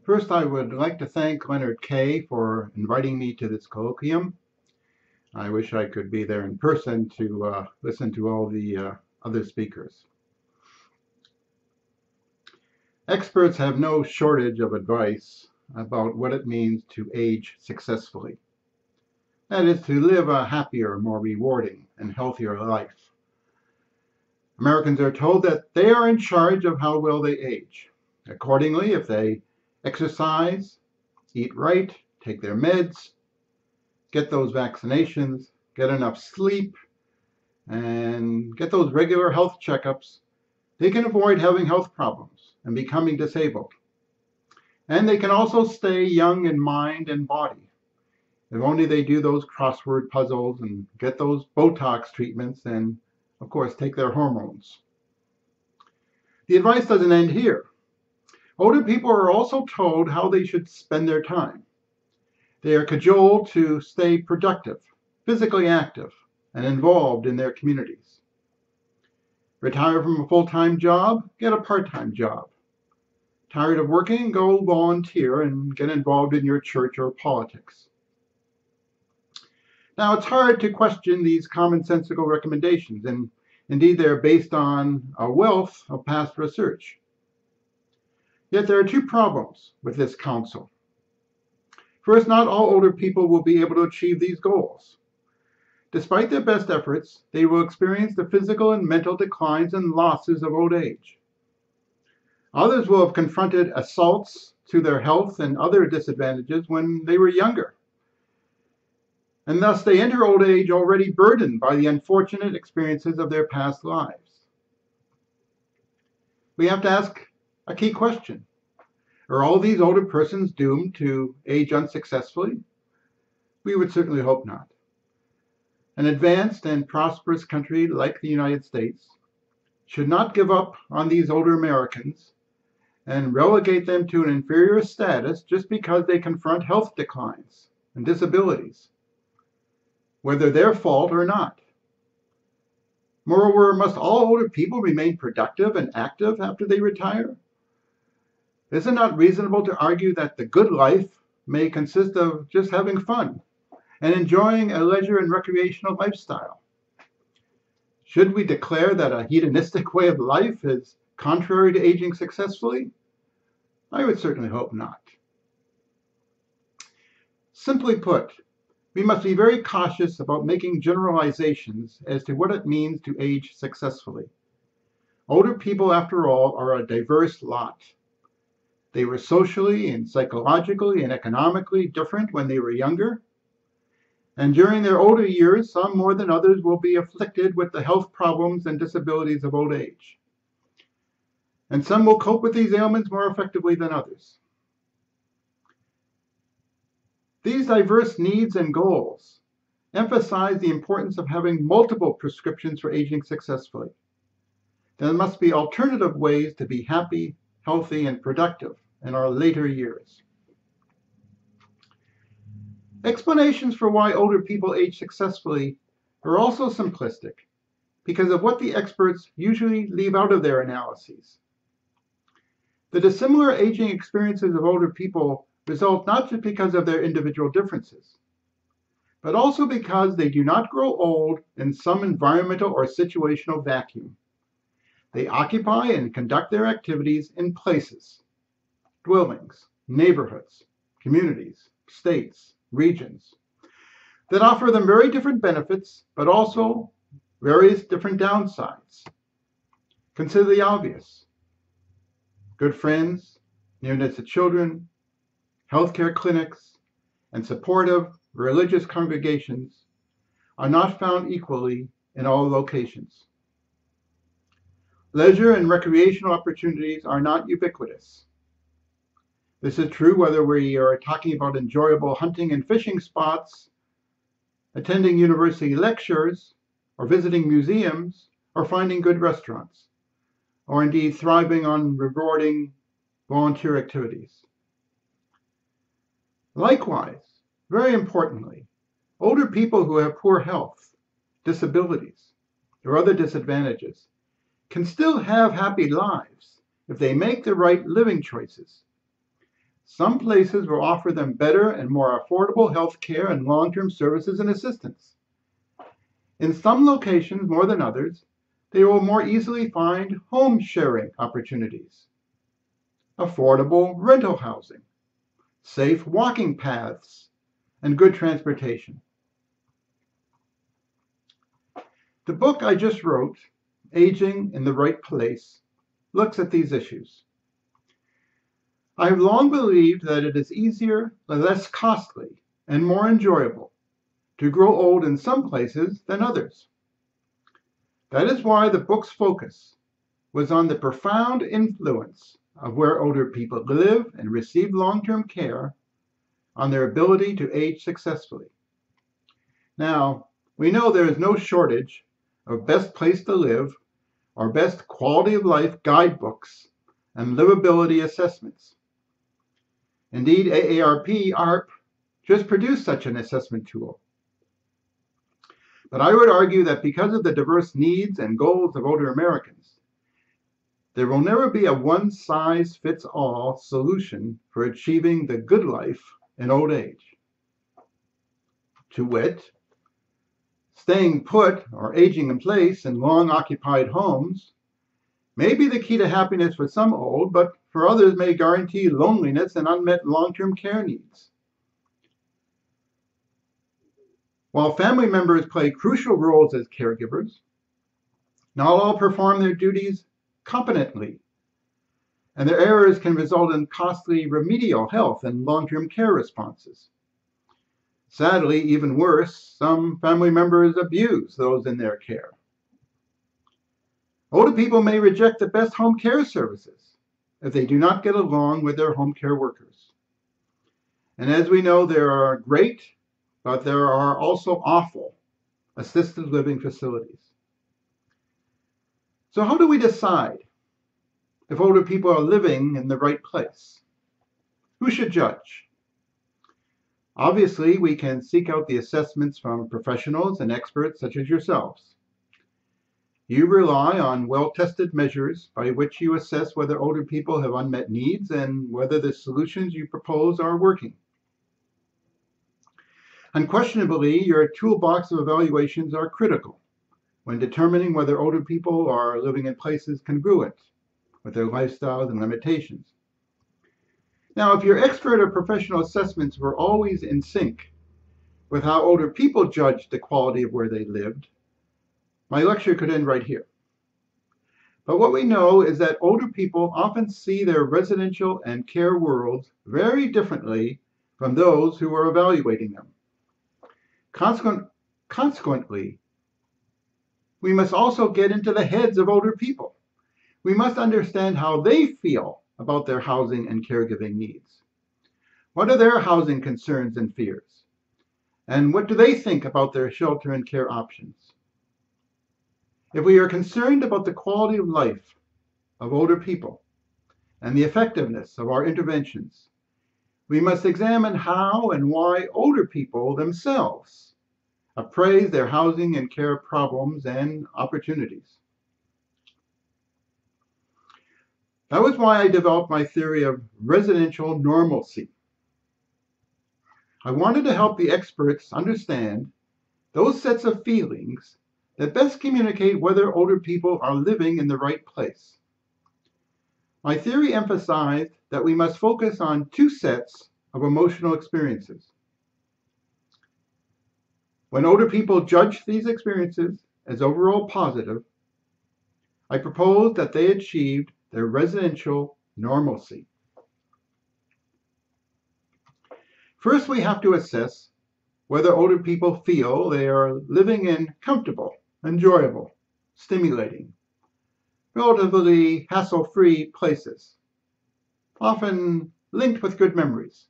First, I would like to thank Leonard Kay for inviting me to this colloquium. I wish I could be there in person to listen to all the other speakers. Experts have no shortage of advice about what it means to age successfully. That is, to live a happier, more rewarding, and healthier life. Americans are told that they are in charge of how well they age. Accordingly, if they exercise, eat right, take their meds, get those vaccinations, get enough sleep, and get those regular health checkups, they can avoid having health problems and becoming disabled. And they can also stay young in mind and body. If only they do those crossword puzzles and get those Botox treatments and, of course, take their hormones. The advice doesn't end here. Older people are also told how they should spend their time. They are cajoled to stay productive, physically active, and involved in their communities. Retire from a full-time job, get a part-time job. Tired of working, go volunteer and get involved in your church or politics. Now, it's hard to question these commonsensical recommendations, and indeed they're based on a wealth of past research. Yet there are two problems with this counsel. First, not all older people will be able to achieve these goals. Despite their best efforts, they will experience the physical and mental declines and losses of old age. Others will have confronted assaults to their health and other disadvantages when they were younger. And thus they enter old age already burdened by the unfortunate experiences of their past lives. We have to ask a key question. Are all these older persons doomed to age unsuccessfully? We would certainly hope not. An advanced and prosperous country like the United States should not give up on these older Americans and relegate them to an inferior status just because they confront health declines and disabilities, whether their fault or not. Moreover, must all older people remain productive and active after they retire? Is it not reasonable to argue that the good life may consist of just having fun and enjoying a leisure and recreational lifestyle? Should we declare that a hedonistic way of life is contrary to aging successfully? I would certainly hope not. Simply put, we must be very cautious about making generalizations as to what it means to age successfully. Older people, after all, are a diverse lot. They were socially and psychologically and economically different when they were younger. And during their older years, some more than others will be afflicted with the health problems and disabilities of old age. And some will cope with these ailments more effectively than others. These diverse needs and goals emphasize the importance of having multiple prescriptions for aging successfully. There must be alternative ways to be happy, healthy, and productive in our later years. Explanations for why older people age successfully are also simplistic because of what the experts usually leave out of their analyses. The dissimilar aging experiences of older people result not just because of their individual differences, but also because they do not grow old in some environmental or situational vacuum. They occupy and conduct their activities in places, dwellings, neighborhoods, communities, states, regions, that offer them very different benefits, but also various different downsides. Consider the obvious. Good friends, nearness to children, healthcare clinics, and supportive religious congregations are not found equally in all locations. Leisure and recreational opportunities are not ubiquitous. This is true whether we are talking about enjoyable hunting and fishing spots, attending university lectures, or visiting museums, or finding good restaurants, or indeed thriving on rewarding volunteer activities. Likewise, very importantly, older people who have poor health, disabilities, or other disadvantages can still have happy lives if they make the right living choices. some places will offer them better and more affordable health care and long-term services and assistance. In some locations, more than others, they will more easily find home sharing opportunities, affordable rental housing, safe walking paths, and good transportation. The book I just wrote, Aging in the Right Place, looks at these issues. I have long believed that it is easier, less costly, and more enjoyable to grow old in some places than others. That is why the book's focus was on the profound influence of where older people live and receive long-term care on their ability to age successfully. Now, we know there is no shortage of best place to live or best quality of life guidebooks and livability assessments. Indeed, AARP just produced such an assessment tool. But I would argue that because of the diverse needs and goals of older Americans, there will never be a one-size-fits-all solution for achieving the good life in old age. To wit, staying put or aging in place in long-occupied homes may be the key to happiness for some old, but for others may guarantee loneliness and unmet long-term care needs. While family members play crucial roles as caregivers, not all perform their duties competently, and their errors can result in costly remedial health and long-term care responses. Sadly, even worse, some family members abuse those in their care. Older people may reject the best home care services if they do not get along with their home care workers. And as we know, there are great, but there are also awful assisted living facilities. So how do we decide if older people are living in the right place? Who should judge? Obviously, we can seek out the assessments from professionals and experts such as yourselves. You rely on well-tested measures by which you assess whether older people have unmet needs and whether the solutions you propose are working. Unquestionably, your toolbox of evaluations are critical when determining whether older people are living in places congruent with their lifestyles and limitations. Now, if your expert or professional assessments were always in sync with how older people judged the quality of where they lived, my lecture could end right here. But what we know is that older people often see their residential and care worlds very differently from those who are evaluating them. Consequently, we must also get into the heads of older people. We must understand how they feel about their housing and caregiving needs. What are their housing concerns and fears? And what do they think about their shelter and care options? If we are concerned about the quality of life of older people and the effectiveness of our interventions, we must examine how and why older people themselves appraise their housing and care problems and opportunities. That was why I developed my theory of residential normalcy. I wanted to help the experts understand those sets of feelings that best communicate whether older people are living in the right place. My theory emphasized that we must focus on two sets of emotional experiences. When older people judge these experiences as overall positive, I proposed that they achieved their residential normalcy. First, we have to assess whether older people feel they are living in comfortable, enjoyable, stimulating, relatively hassle-free places, often linked with good memories.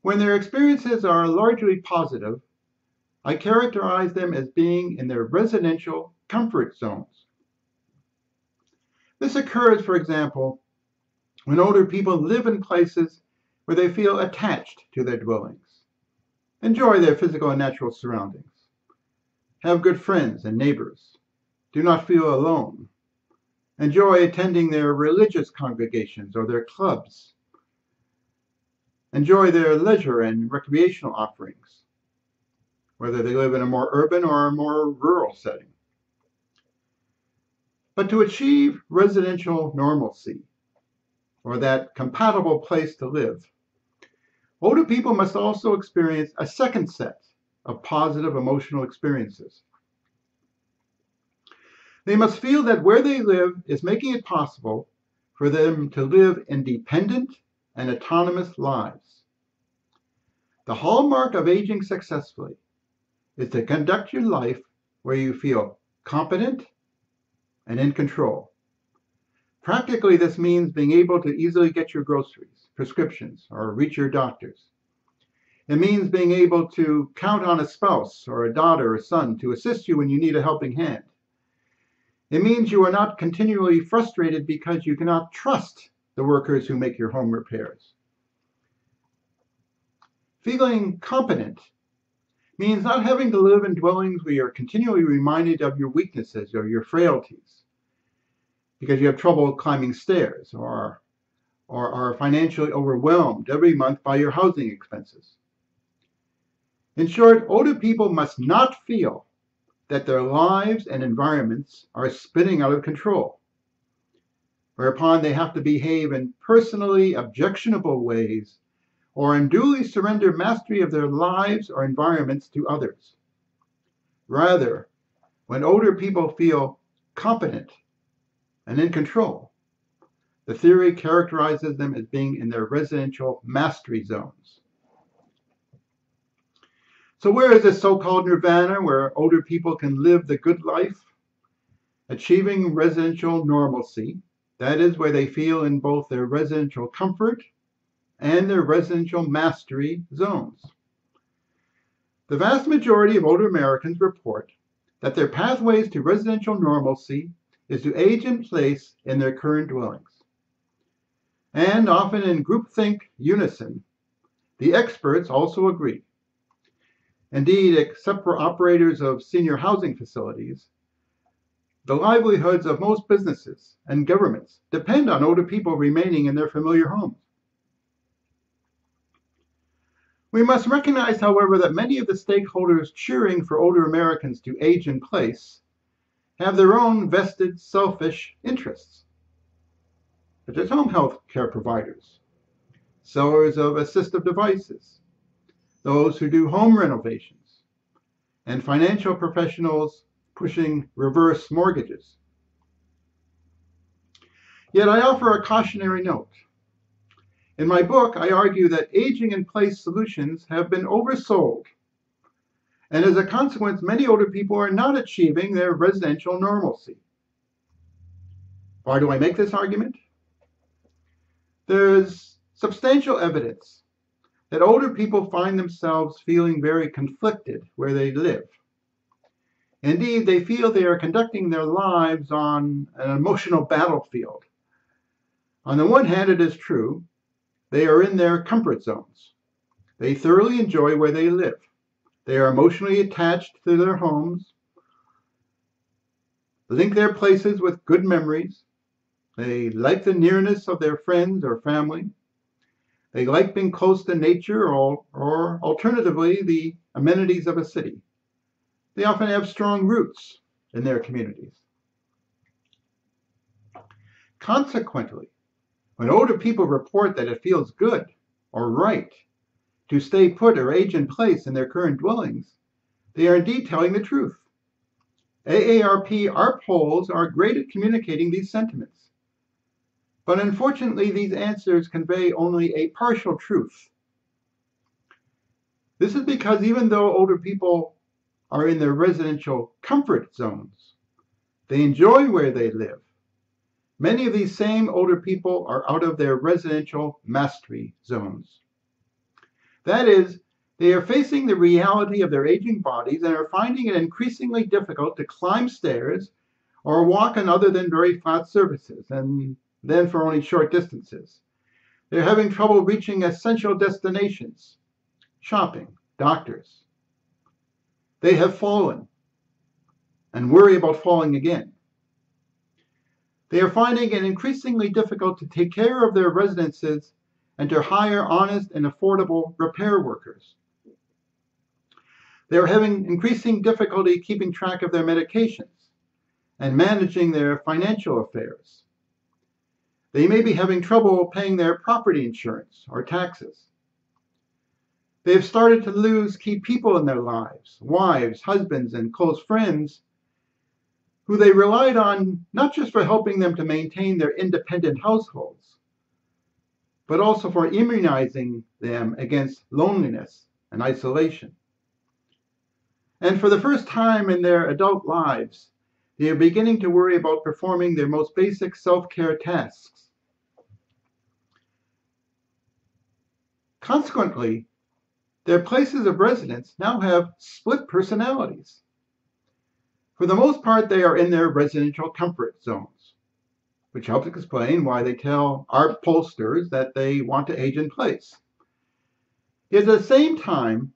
When their experiences are largely positive, I characterize them as being in their residential comfort zones. This occurs, for example, when older people live in places where they feel attached to their dwellings, enjoy their physical and natural surroundings, have good friends and neighbors, do not feel alone, enjoy attending their religious congregations or their clubs, enjoy their leisure and recreational offerings, whether they live in a more urban or a more rural setting. But to achieve residential normalcy, or that compatible place to live, older people must also experience a second set of positive emotional experiences. They must feel that where they live is making it possible for them to live independent and autonomous lives. The hallmark of aging successfully is to conduct your life where you feel competent and in control. Practically, this means being able to easily get your groceries, prescriptions, or reach your doctors. It means being able to count on a spouse or a daughter or son to assist you when you need a helping hand. It means you are not continually frustrated because you cannot trust the workers who make your home repairs. Feeling competent means not having to live in dwellings where you're continually reminded of your weaknesses or your frailties because you have trouble climbing stairs or are financially overwhelmed every month by your housing expenses. In short, older people must not feel that their lives and environments are spinning out of control, whereupon they have to behave in personally objectionable ways or unduly surrender mastery of their lives or environments to others. Rather, when older people feel competent and in control, the theory characterizes them as being in their residential mastery zones. So where is this so-called nirvana where older people can live the good life, achieving residential normalcy? That is where they feel in both their residential comfort and their residential mastery zones. The vast majority of older Americans report that their pathways to residential normalcy is to age in place in their current dwellings. And often in groupthink unison, the experts also agree. Indeed, except for operators of senior housing facilities, the livelihoods of most businesses and governments depend on older people remaining in their familiar homes. We must recognize, however, that many of the stakeholders cheering for older Americans to age in place have their own vested, selfish interests, such as home health care providers, sellers of assistive devices, those who do home renovations, and financial professionals pushing reverse mortgages. Yet I offer a cautionary note. In my book, I argue that aging in place solutions have been oversold, and as a consequence, many older people are not achieving their residential normalcy. Why do I make this argument? There's substantial evidence that older people find themselves feeling very conflicted where they live. Indeed, they feel they are conducting their lives on an emotional battlefield. On the one hand, it is true, they are in their comfort zones. They thoroughly enjoy where they live. They are emotionally attached to their homes, link their places with good memories. They like the nearness of their friends or family. They like being close to nature or alternatively, the amenities of a city. They often have strong roots in their communities. Consequently, when older people report that it feels good or right to stay put or age in place in their current dwellings, they are indeed telling the truth. AARP ARP polls are great at communicating these sentiments. But unfortunately, these answers convey only a partial truth. This is because even though older people are in their residential comfort zones, they enjoy where they live. Many of these same older people are out of their residential mastery zones. That is, they are facing the reality of their aging bodies and are finding it increasingly difficult to climb stairs or walk on other than very flat surfaces, and then for only short distances. They're having trouble reaching essential destinations, shopping, doctors. They have fallen and worry about falling again. They are finding it increasingly difficult to take care of their residences and to hire honest and affordable repair workers. They are having increasing difficulty keeping track of their medications and managing their financial affairs. They may be having trouble paying their property insurance or taxes. They have started to lose key people in their lives, wives, husbands, and close friends, who they relied on not just for helping them to maintain their independent households, but also for immunizing them against loneliness and isolation. And for the first time in their adult lives, they are beginning to worry about performing their most basic self-care tasks. Consequently, their places of residence now have split personalities. For the most part, they are in their residential comfort zones, which helps explain why they tell our pollsters that they want to age in place. Yet at the same time,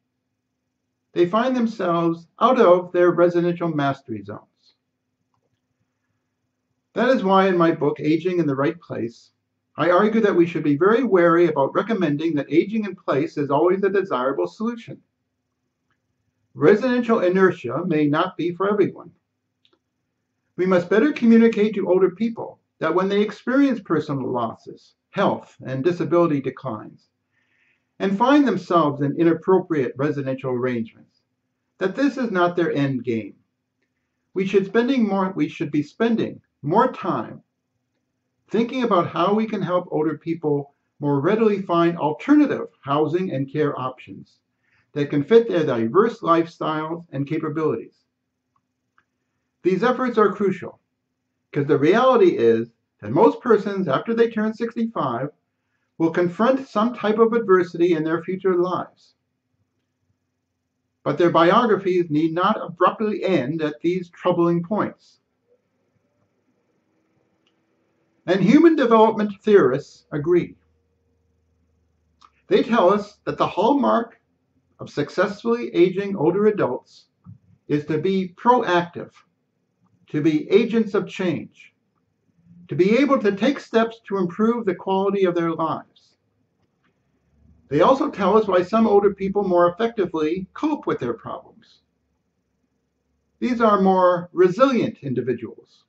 they find themselves out of their residential mastery zones. That is why in my book, Aging in the Right Place, I argue that we should be very wary about recommending that aging in place is always a desirable solution. Residential inertia may not be for everyone. We must better communicate to older people that when they experience personal losses, health and disability declines, and find themselves in inappropriate residential arrangements, that this is not their end game. We should be spending more time thinking about how we can help older people more readily find alternative housing and care options that can fit their diverse lifestyles and capabilities. These efforts are crucial because the reality is that most persons after they turn 65 will confront some type of adversity in their future lives. But their biographies need not abruptly end at these troubling points. And human development theorists agree. They tell us that the hallmark of successfully aging older adults is to be proactive, to be agents of change, to be able to take steps to improve the quality of their lives. They also tell us why some older people more effectively cope with their problems. These are more resilient individuals,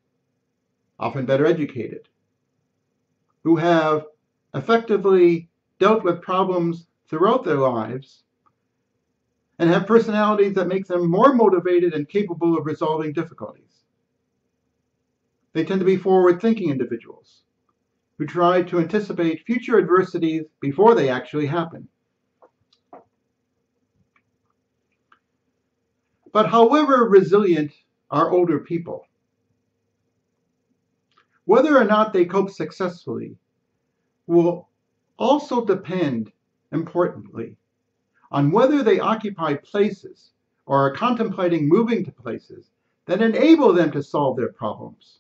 often better educated, who have effectively dealt with problems throughout their lives and have personalities that make them more motivated and capable of resolving difficulties. They tend to be forward-thinking individuals who try to anticipate future adversities before they actually happen. But however resilient are older people, whether or not they cope successfully will also depend, importantly, on whether they occupy places or are contemplating moving to places that enable them to solve their problems.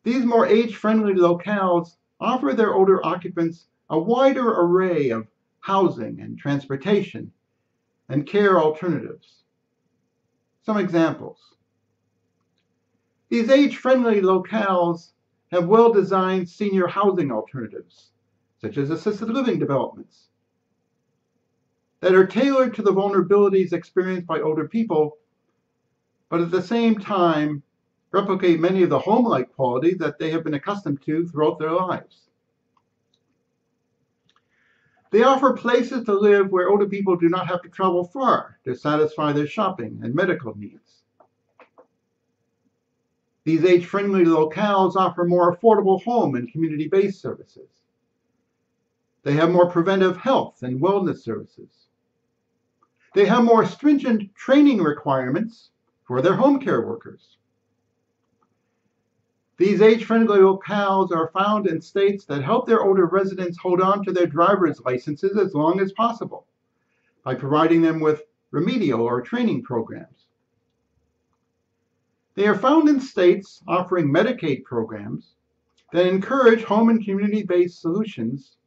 These more age-friendly locales offer their older occupants a wider array of housing and transportation and care alternatives. Some examples. These age-friendly locales have well-designed senior housing alternatives, such as assisted living developments, that are tailored to the vulnerabilities experienced by older people, but at the same time replicate many of the home-like qualities that they have been accustomed to throughout their lives. They offer places to live where older people do not have to travel far to satisfy their shopping and medical needs. These age-friendly locales offer more affordable home and community-based services. They have more preventive health and wellness services. They have more stringent training requirements for their home care workers. These age-friendly locales are found in states that help their older residents hold on to their driver's licenses as long as possible by providing them with remedial or training programs. They are found in states offering Medicaid programs that encourage home and community-based solutions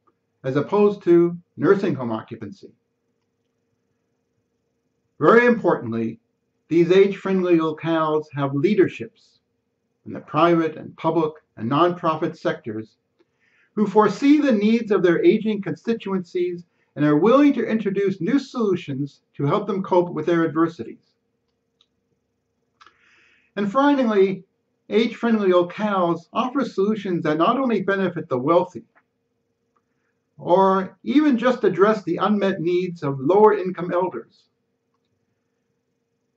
as opposed to nursing home occupancy. Very importantly, these age-friendly locales have leaderships in the private and public and nonprofit sectors who foresee the needs of their aging constituencies and are willing to introduce new solutions to help them cope with their adversities. And finally, age-friendly locales offer solutions that not only benefit the wealthy, or even just address the unmet needs of lower-income elders.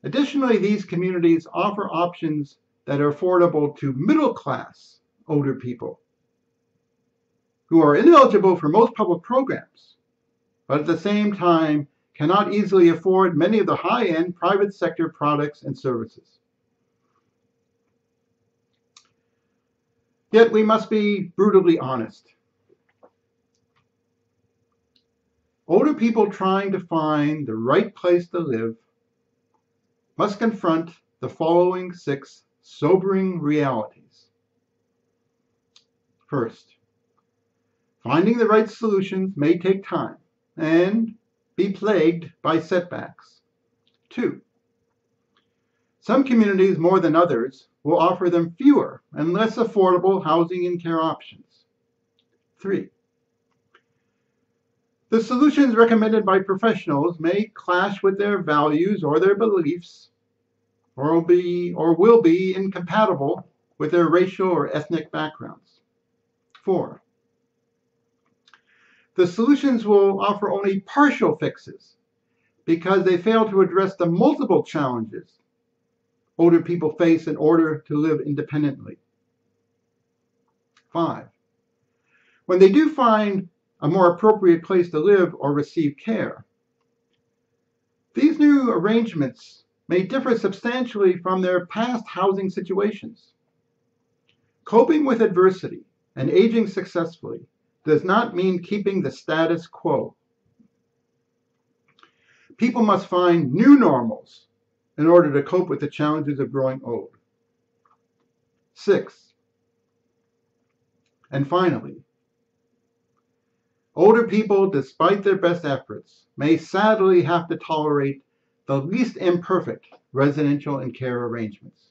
Additionally, these communities offer options that are affordable to middle-class older people who are ineligible for most public programs, but at the same time cannot easily afford many of the high-end private sector products and services. Yet we must be brutally honest. Older people trying to find the right place to live must confront the following 6 sobering realities. First, finding the right solutions may take time and be plagued by setbacks. 2, some communities more than others will offer them fewer and less affordable housing and care options. 3, the solutions recommended by professionals may clash with their values or their beliefs, or will be incompatible with their racial or ethnic backgrounds. 4, the solutions will offer only partial fixes because they fail to address the multiple challenges older people face in order to live independently. 5, when they do find a more appropriate place to live or receive care, these new arrangements may differ substantially from their past housing situations. Coping with adversity and aging successfully does not mean keeping the status quo. People must find new normals in order to cope with the challenges of growing old. 6, and finally, older people, despite their best efforts, may sadly have to tolerate the least imperfect residential and care arrangements.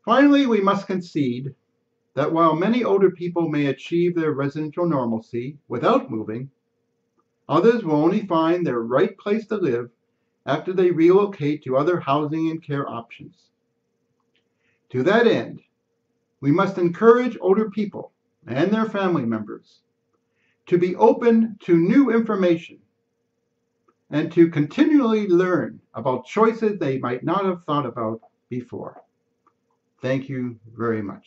Finally, we must concede that while many older people may achieve their residential normalcy without moving, others will only find their right place to live after they relocate to other housing and care options. To that end, we must encourage older people and their family members to be open to new information and to continually learn about choices they might not have thought about before. Thank you very much.